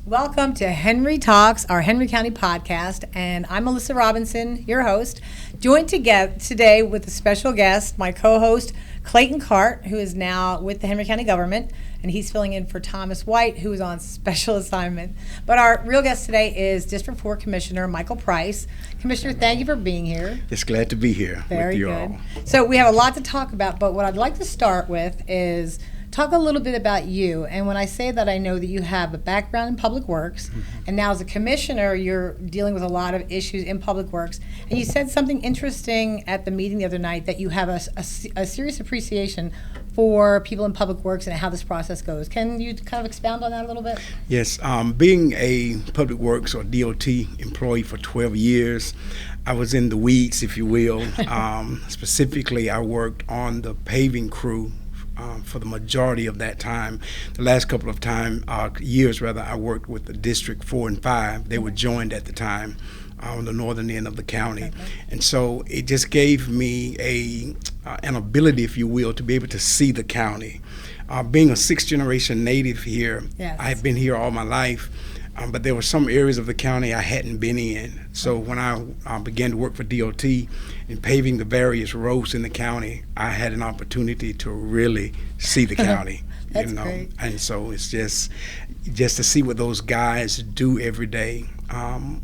Welcome to Henry Talks, our Henry County podcast, and I'm Melissa Robinson, your host, joined today with a special guest, my co-host, Clayton Cart, who is now with the Henry County government, and he's filling in for Thomas White, who is on special assignment. But our real guest today is District 4 Commissioner Michael Price. Commissioner, thank you for being here. Just glad to be here with you good. all. So we have a lot to talk about, but what I'd like to start with is talk a little bit about you. And when I say that, I know that you have a background in public works, and now as a commissioner, you're dealing with a lot of issues in public works. And you said something interesting at the meeting the other night, that you have a serious appreciation for people in public works and how this process goes. Can you kind of expound on that a little bit? Yes, being a public works or DOT employee for 12 years, I was in the weeds, if you will. Specifically, I worked on the paving crew for the majority of that time. The last couple of years, I worked with the District 4 and 5. They were joined at the time on the northern end of the county. Okay. And so it just gave me an ability, if you will, to be able to see the county. Being a sixth-generation native here, yes. I have been here all my life, but there were some areas of the county I hadn't been in. So when I began to work for DOT and paving the various roads in the county, I had an opportunity to really see the county. That's great. And so it's just to see what those guys do every day.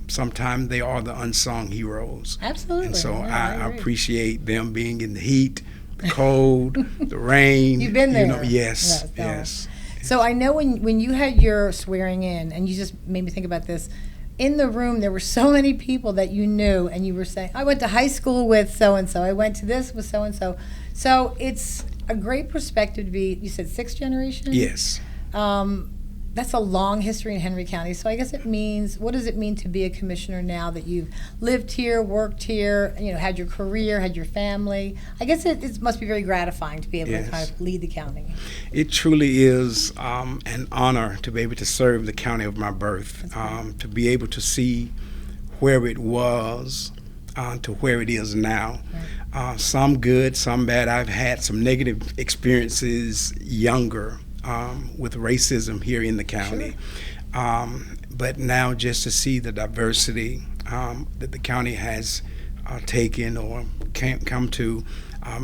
Sometimes they are the unsung heroes. Absolutely. And so I appreciate them being in the heat, the cold, the rain. You've been there. Yes. So I know when you had your swearing in, and you just made me think about this, in the room there were so many people that you knew, and you were saying, I went to high school with so-and-so, I went to this with so-and-so. So it's a great perspective to be, you said sixth generation? Yes. That's a long history in Henry County. So I guess what does it mean to be a commissioner now that you've lived here, worked here, had your career, had your family? I guess it must be very gratifying to be able to kind of lead the county. It truly is an honor to be able to serve the county of my birth, to be able to see where it was to where it is now. Right. Some good, some bad. I've had some negative experiences younger with racism here in the county. Sure. But now just to see the diversity that the county has taken or come to,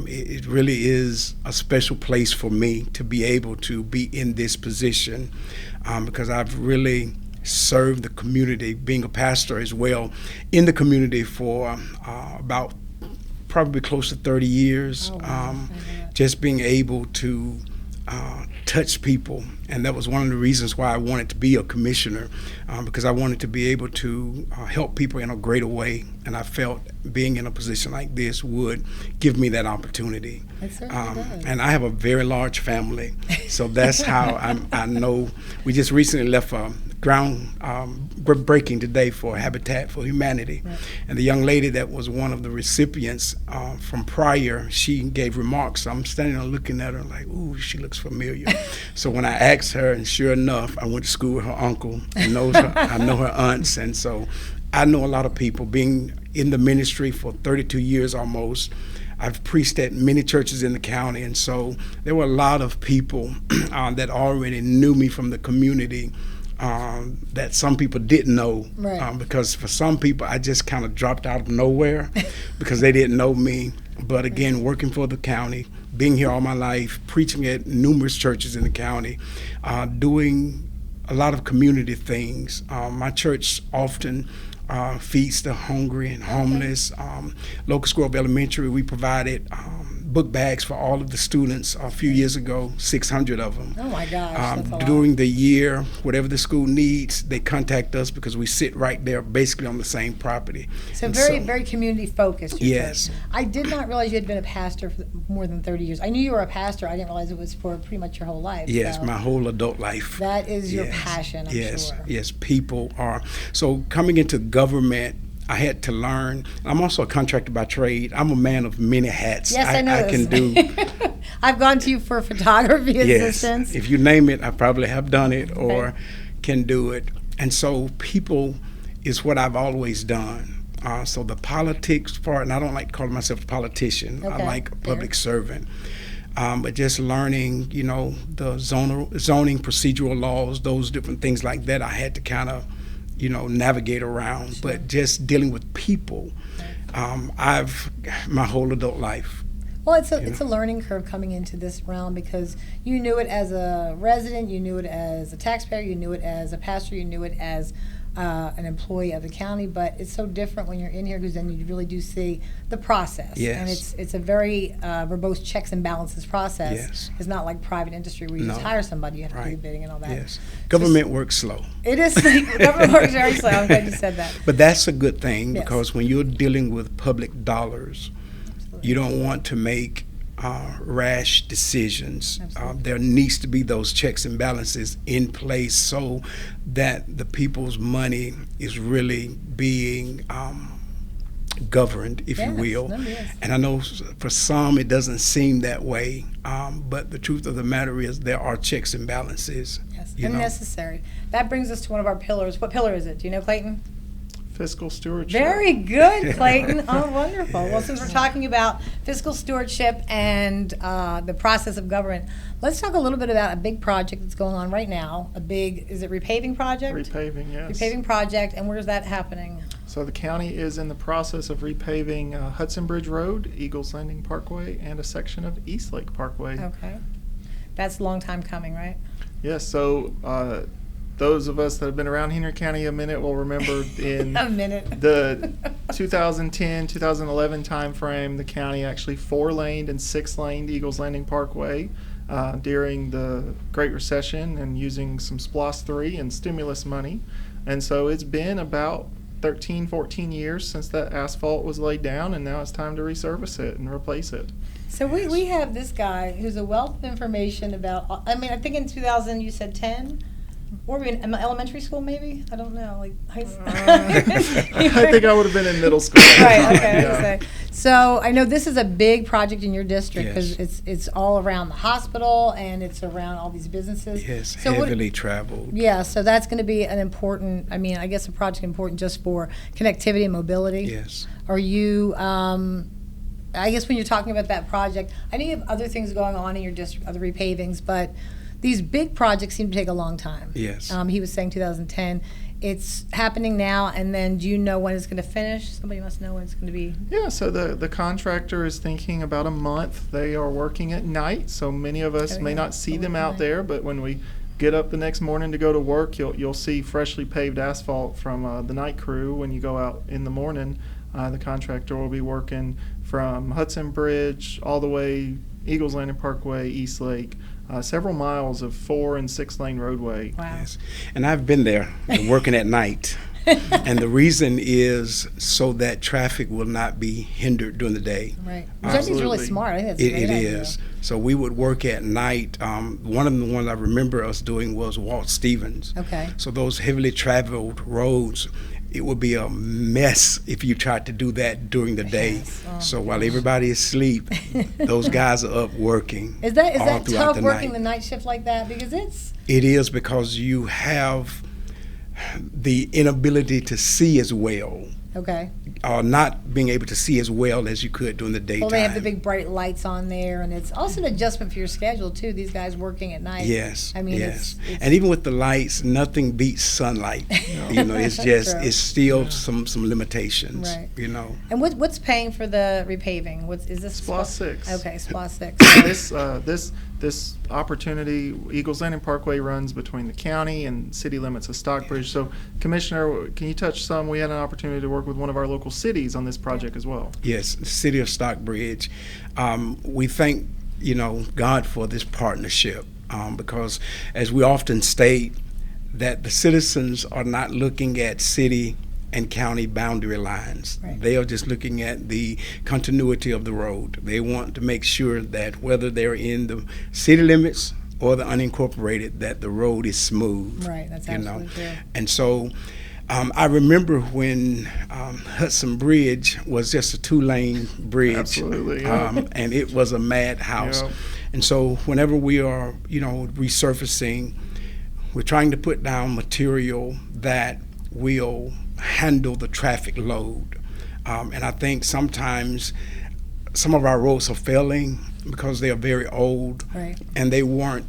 it really is a special place for me to be able to be in this position because I've really served the community, being a pastor as well, in the community for about probably close to 30 years. Oh, wow. Just being able to touch people, and that was one of the reasons why I wanted to be a commissioner, because I wanted to be able to help people in a greater way, and I felt being in a position like this would give me that opportunity. It certainly does. And I have a very large family, so that's how I know. We just recently left a groundbreaking today for Habitat for Humanity. Right. And the young lady that was one of the recipients from prior, she gave remarks. I'm standing there looking at her like, ooh, she looks familiar. So when I asked her, and sure enough, I went to school with her uncle. I know her aunts, and so I know a lot of people. Being in the ministry for 32 years almost, I've preached at many churches in the county, and so there were a lot of people that already knew me from the community that some people didn't know. Right. Because for some people, I just kind of dropped out of nowhere because they didn't know me. But again, working for the county, being here all my life, preaching at numerous churches in the county, doing a lot of community things. My church often feeds the hungry and homeless. Locust Grove Elementary, we provided book bags for all of the students a few years ago, 600 of them. Oh my gosh, that's a lot. During the year, whatever the school needs, they contact us because we sit right there basically on the same property. So very community focused. Yes. I did not realize you had been a pastor for more than 30 years. I knew you were a pastor. I didn't realize it was for pretty much your whole life. Yes, so my whole adult life. That is your passion, I'm sure. Yes, people are. So coming into government, I had to learn. I'm also a contractor by trade. I'm a man of many hats. Yes, I know I can do. I've gone to you for photography assistance. If you name it, I probably have done it or can do it. And so people is what I've always done. So the politics part, and I don't like to call myself a politician. I like a public servant. but just learning, the zoning procedural laws, those different things like that, I had to kind of, navigate around. Sure. But just dealing with people, I've my whole adult life. Well, it's a learning curve coming into this realm because you knew it as a resident, you knew it as a taxpayer, you knew it as a pastor, you knew it as an employee of the county, but it's so different when you're in here because then you really do see the process. Yes. And it's a very verbose checks and balances process. Yes. It's not like private industry where you just No. hire somebody, you have to do Right. the bidding and all that. Yes, government works slow. It is, government works very slow, I'm glad you said that. But that's a good thing Yes. because when you're dealing with public dollars, you don't want to make rash decisions. Absolutely. There needs to be those checks and balances in place so that the people's money is really being governed, if you Yes, will. no, yes. And I know for some it doesn't seem that way, but the truth of the matter is there are checks and balances. Yes, you and know. necessary. That brings us to one of our pillars. What pillar is it? Do you know, Clayton? Fiscal stewardship. Very good, Clayton. Oh, wonderful. Well, since we're talking about fiscal stewardship and the process of government, let's talk a little bit about a big project that's going on right now. Is it repaving project? Repaving, yes. Repaving project, and where's that happening? So the county is in the process of repaving Hudson Bridge Road, Eagles Landing Parkway, and a section of East Lake Parkway. Okay. That's a long time coming, right? Yes, so those of us that have been around Henry County a minute will remember in A minute. the 2010, 2011 timeframe, the county actually 4-laned and 6-laned Eagles Landing Parkway during the Great Recession and using some SPLOST 3 and stimulus money. And so it's been about 13, 14 years since that asphalt was laid down, and now it's time to resurface it and replace it. So we have this guy who's a wealth of information about, I think in 2000 you said 10? Or in elementary school maybe? I don't know, like high school. I think I would have been in middle school. Right, okay. I was Yeah. gonna say. So I know this is a big project in your district because Yes. it's all around the hospital and it's around all these businesses. Yes, So what- heavily traveled. Yeah, so that's going to be an important, I guess a project important just for connectivity and mobility. Yes. Are you, I guess when you're talking about that project, I know you have other things going on in your district, other repavings, but these big projects seem to take a long time. Yes. He was saying 2010. It's happening now, and then do you know when it's going to finish? Somebody must know when it's going to be. Yeah, so the contractor is thinking about a month. They are working at night, so many of us Oh, may yeah. not see They them work at out night. there, but when we get up the next morning to go to work, you'll see freshly paved asphalt from the night crew. When you go out in the morning, the contractor will be working from Hudson Bridge all the way Eagles Landing Parkway, East Lake, several miles of 4- and 6-lane roadway. Wow. Yes. And I've been there working at night. And the reason is so that traffic will not be hindered during the day. Right. Which I think is really Absolutely. smart. I think that's a It great idea. is. So we would work at night. One of the ones I remember us doing was Walt Stevens. Okay. So those heavily traveled roads, it would be a mess if you tried to do that during the day. Yes. Oh, So while everybody is asleep, those guys are up working. Is that all throughout tough working night. the night shift like that? Because it's It is because you have the inability to see as well, okay. or not being able to see as well as you could during the daytime. Well, they have the big bright lights on there, and it's also an adjustment for your schedule too. These guys working at night. Yes. I mean, yes. it's And even with the lights, nothing beats sunlight. You know, it's just True. it's still some limitations. Right. You know. And what's paying for the repaving? Is this SPLOST 6. Okay, SPLOST 6. This opportunity, Eagles Landing Parkway runs between the county and city limits of Stockbridge. So, Commissioner, can you touch some? We had an opportunity to work with one of our local cities on this project as well. Yes, the city of Stockbridge. We thank God for this partnership because, as we often state, that the citizens are not looking at city and county boundary lines. Right. They are just looking at the continuity of the road. They want to make sure that whether they're in the city limits or the unincorporated, that the road is smooth. Right, that's you know. absolutely true. And so I remember when Hudson Bridge was just a 2-lane bridge. Absolutely, yeah. And it was a madhouse. Yeah. And so whenever we are, resurfacing, we're trying to put down material that will handle the traffic load. And I think sometimes some of our roads are failing because they are very old, Right. and they weren't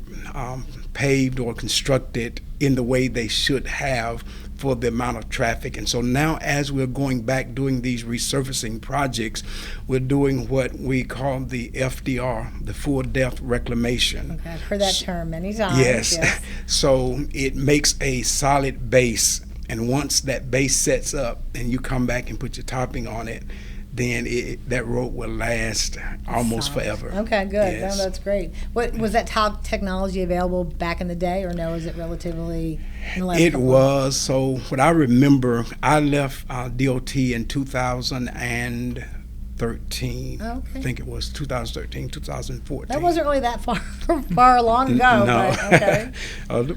paved or constructed in the way they should have for the amount of traffic. And so now, as we're going back doing these resurfacing projects, we're doing what we call the FDR, the full depth reclamation. Okay, I've heard that term many times. Yes. So it makes a solid base, and once that base sets up and you come back and put your topping on it, then that road will last almost Solid. forever. Okay, good. Yes. No, that's great. What was that top technology available back in the day, or no? Is it relatively in the last It couple was. So what I remember, I left DOT in 2013. Oh, okay. I think it was 2013, 2014. That wasn't really that far long ago. No. But okay.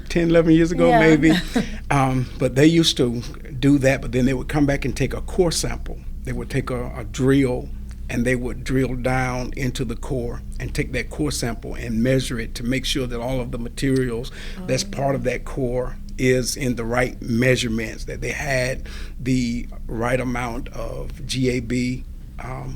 10, 11 years ago, Yeah. maybe. But they used to do that, but then they would come back and take a core sample. They would take a drill, and they would drill down into the core and take that core sample and measure it to make sure that all of the materials that's part of that core is in the right measurements, that they had the right amount of GAB,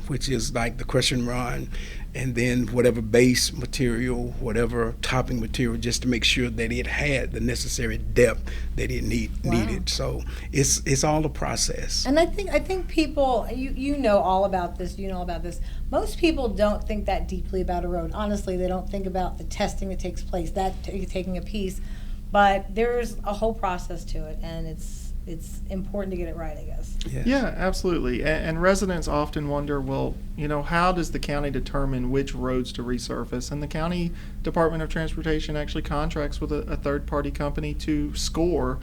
which is like the crushing run, and then whatever base material, whatever topping material, just to make sure that it had the necessary depth that it needed. So it's all a process. And I think people, you know all about this. You know all about this. Most people don't think that deeply about a road. Honestly, they don't think about the testing that takes place, taking a piece. But there's a whole process to it, and it's important to get it right, I guess. Yes. Yeah, absolutely. And residents often wonder, well, how does the county determine which roads to resurface? And the county Department of Transportation actually contracts with a third-party company to score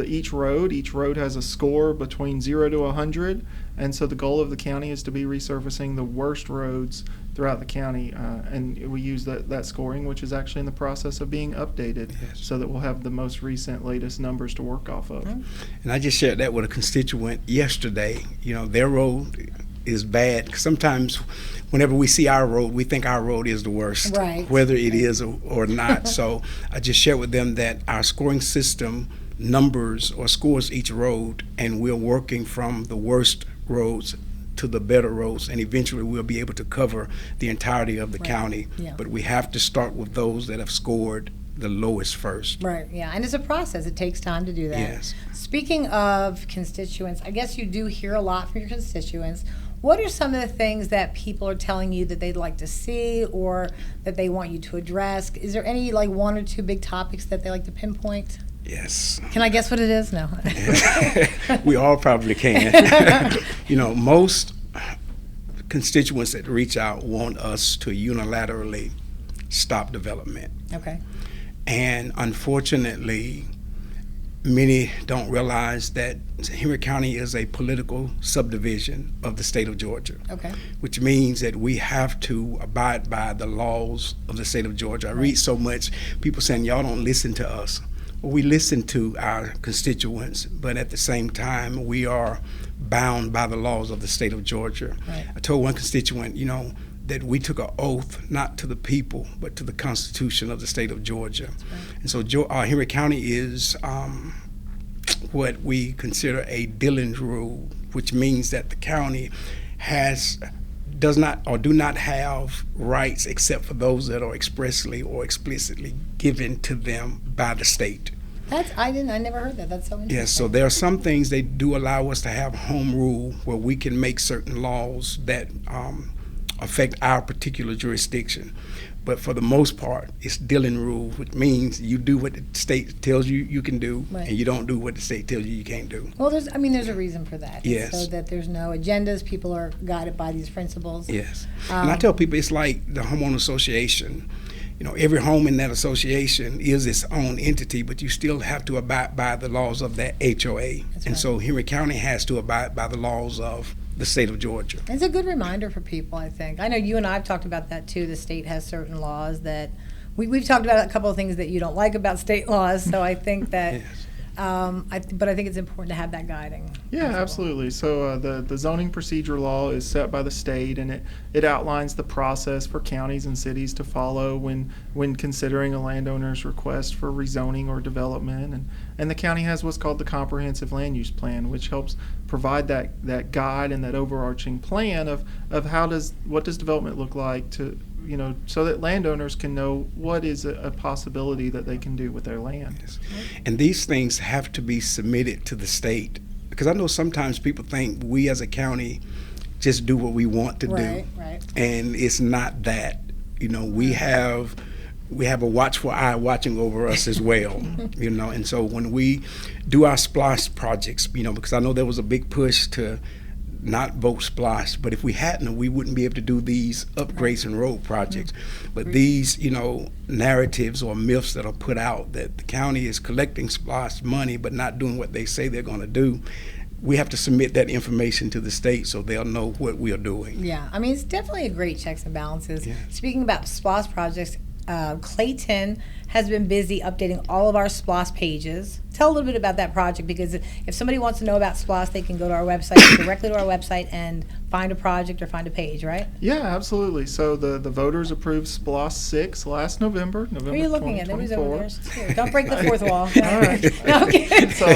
each road. Each road has a score between 0 to 100, and so the goal of the county is to be resurfacing the worst roads throughout the county, and we use that scoring, which is actually in the process of being updated, Yes. so that we'll have the most recent, latest numbers to work off of. And I just shared that with a constituent yesterday. Their road is bad. Sometimes whenever we see our road, we think our road is the worst, Right. whether it is or not. So I just shared with them that our scoring system numbers or scores each road, and we're working from the worst roads to the better roads, and eventually we'll be able to cover the entirety of the Right. county. Yeah. But we have to start with those that have scored the lowest first. Right, yeah, and it's a process. It takes time to do that. Yes. Speaking of constituents, I guess you do hear a lot from your constituents. What are some of the things that people are telling you that they'd like to see or that they want you to address? Is there any, like, one or two big topics that they like to pinpoint? Yes. Can I guess what it is? No. We all probably can. Most constituents that reach out want us to unilaterally stop development. Okay. And unfortunately, many don't realize that Henry County is a political subdivision of the state of Georgia, Okay. which means that we have to abide by the laws of the state of Georgia. I read so much, people saying, y'all don't listen to us. Well, we listen to our constituents, but at the same time, we are bound by the laws of the state of Georgia. Right. I told one constituent, that we took an oath not to the people, but to the Constitution of the state of Georgia. Right. And so Henry County is what we consider a Dillon's rule, which means that the county does not or do not have rights except for those that are expressly or explicitly given to them by the state. I never heard that. That's so interesting. Yes, so there are some things they do allow us to have home rule where we can make certain laws that affect our particular jurisdiction. But for the most part, it's Dillon rule, which means you do what the state tells you you can do, Right. and you don't do what the state tells you you can't do. Well, there's a reason for that. It's Yes. so that there's no agendas. People are guided by these principles. Yes. And I tell people it's like the homeowner association. Every home in that association is its own entity, but you still have to abide by the laws of that HOA. That's And right. so Henry County has to abide by the laws of the state of Georgia. It's a good reminder for people, I think. I know you and I have talked about that too. The state has certain laws that we've talked about a couple of things that you don't like about state laws. So I think that, Yes. but I think it's important to have that guiding. Yeah, principle. absolutely. So the zoning procedure law is set by the state, and it outlines the process for counties and cities to follow when considering a landowner's request for rezoning or development. And the county has what's called the Comprehensive Land Use Plan, which helps provide that guide and that overarching plan of what does development look like to, so that landowners can know what is a possibility that they can do with their land. Yes. And these things have to be submitted to the state, because I know sometimes people think we as a county just do what we want to do, Right. and it's not that. We have a watchful eye watching over us as well, and so when we do our SPLOST projects, because I know there was a big push to not vote SPLOST, but if we hadn't, we wouldn't be able to do these upgrades and road projects. But these, narratives or myths that are put out that the county is collecting SPLOST money but not doing what they say they're going to do, we have to submit that information to the state so they'll know what we are doing. Yeah, I mean, it's definitely a great checks and balances. Yeah. Speaking about SPLOS projects, Clayton has been busy updating all of our SPLOS pages. Tell a little bit about that project, because if somebody wants to know about SPLOS, they can go to our website, directly to our website, and find a project or find a page, right? Yeah, absolutely. So the voters approved SPLOS 6 last November Who are you looking at? Nobody's over 2024. there. She's here. Don't break the fourth wall. All right. No, okay. So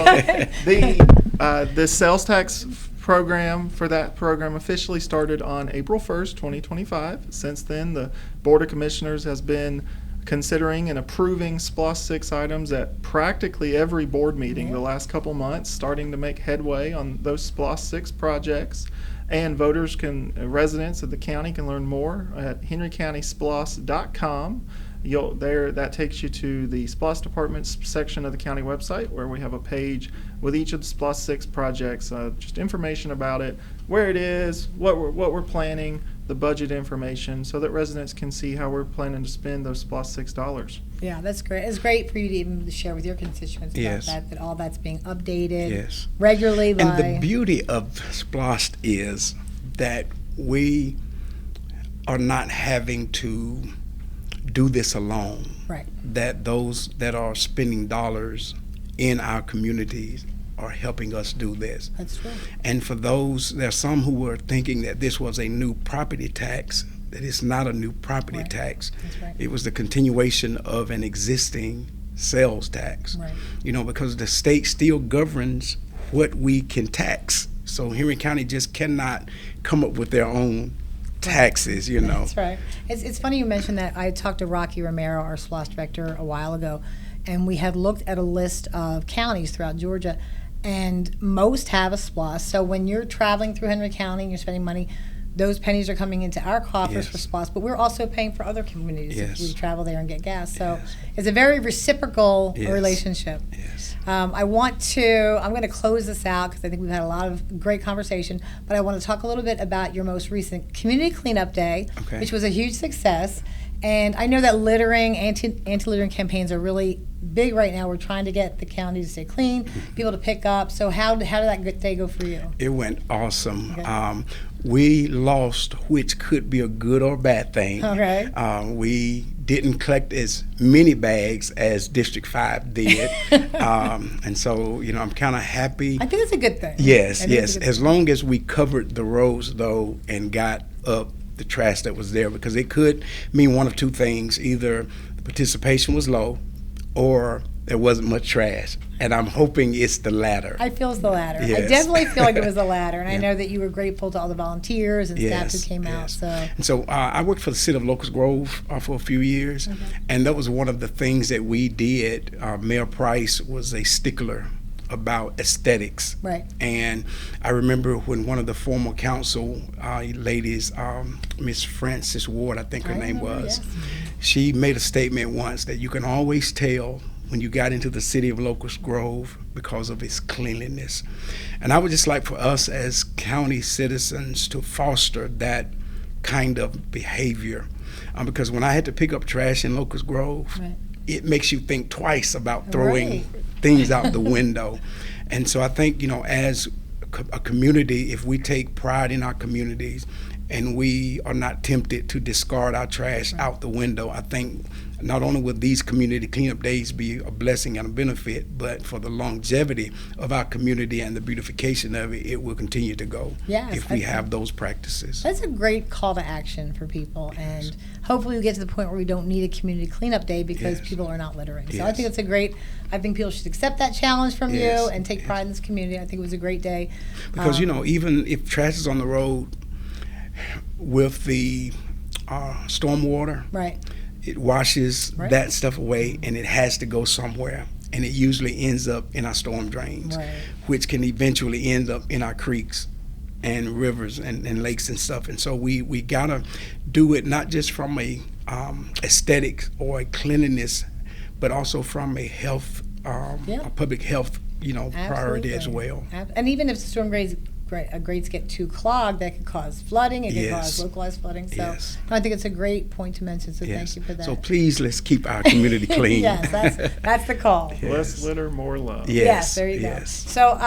the sales tax program for that program officially started on April 1st, 2025. Since then, the Board of Commissioners has been considering and approving SPLOS 6 items at practically every board meeting the last couple months, starting to make headway on those SPLOS 6 projects. And residents of the county can learn more at henrycountysplos.com. That takes you to the SPLOS departments section of the county website, where we have a page with each of the SPLOS 6 projects, just information about it, where it is, what we're planning, the budget information, so that residents can see how we're planning to spend those SPLOS 6 dollars. Yeah, that's great. It's great for you to even share with your constituents Yes. about that all that's being updated Yes. regularly by... And the beauty of SPLOST is that we are not having to do this alone. Right. That those that are spending dollars in our communities are helping us do this. That's true. And for those, there are some who were thinking that this was a new property tax. That it's not a new property Right. tax. That's right. It was the continuation of an existing sales tax. Right. Because the state still governs what we can tax. So Henry County just cannot come up with their own taxes, That's right. It's funny you mentioned that. I talked to Rocky Romero, our SPLOS director, a while ago, and we had looked at a list of counties throughout Georgia, and most have a SPLOS. So when you're traveling through Henry County and you're spending money, those pennies are coming into our coffers Yes. for SPLOS, but we're also paying for other communities Yes. if we travel there and get gas. So Yes. it's a very reciprocal Yes. relationship. Yes. I'm going to close this out because I think we've had a lot of great conversation, but I want to talk a little bit about your most recent Community Cleanup Day, Okay. which was a huge success. And I know that littering, anti-littering campaigns are really big right now. We're trying to get the county to stay clean, people to pick up. So how did that day go for you? It went awesome. Okay. We lost, which could be a good or bad thing. Okay. We didn't collect as many bags as District 5 did. And so, I'm kind of happy. I think it's a good thing. Yes, I think yes. it's a good As thing. long as we covered the roads, though, and got up the trash that was there, because it could mean one of two things. Either the participation was low or there wasn't much trash. And I'm hoping it's the latter. I feel it's the latter. I Yes. definitely feel like it was the latter. And I Yeah. know that you were grateful to all the volunteers and staff who Yes, came out. yes. So And so I worked for the city of Locust Grove for a few years, and that was one of the things that we did. Mayor Price was a stickler about aesthetics. Right. And I remember when one of the former council ladies, Miss Frances Ward, I think her I name remember, was, yes. she made a statement once that you can always tell when you got into the city of Locust Grove because of its cleanliness. And I would just like for us as county citizens to foster that kind of behavior. Because when I had to pick up trash in Locust Grove, Right. it makes you think twice about throwing Right. things out the window. And so I think, as a community, if we take pride in our communities and we are not tempted to discard our trash out the window, I think not only will these community cleanup days be a blessing and a benefit, but for the longevity of our community and the beautification of it, it will continue to go Yes, if I we think- have those practices. That's a great call to action for people, and hopefully we get to the point where we don't need a community cleanup day because Yes. people are not littering. So I Yes. think it's a great. I think people should accept that challenge from Yes. you and take pride in this community. I think it was a great day. Because, you know, even if trash is on the road with the stormwater, Right. it washes Right. that stuff away and it has to go somewhere. And it usually ends up in our storm drains, Right. which can eventually end up in our creeks and rivers and lakes and stuff. And so we gotta do it not just from a aesthetics or a cleanliness, but also from a health, Yeah. a public health, priority as Absolutely. well. And even if storm grates get too clogged, that could cause flooding. It could Yes. cause localized flooding. So Yes. no, I think it's a great point to mention. So Yes. thank you for that. So please, let's keep our community clean. Yes, that's the call. Yeah. Less Yes. litter, more love. Yeah. Yes, there you yes. go. So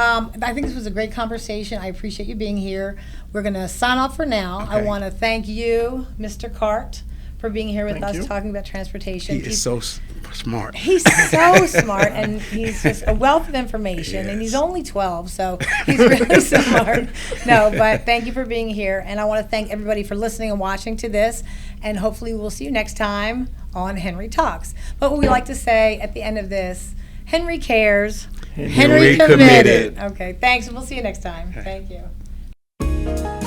I think this was a great conversation. I appreciate you being here. We're going to sign off for now. I Okay. want to thank you, Mr. Cart, for being here with Thank us you. talking about transportation. He is so smart. He's so smart, and he's just a wealth of information, and he's Yes. only 12, so he's really smart. No, but thank you for being here, and I want to thank everybody for listening and watching to this, and hopefully we'll see you next time on Henry Talks. But what we like to say at the end of this, Henry cares, Henry committed. Okay, thanks, and we'll see you next time. Thank you.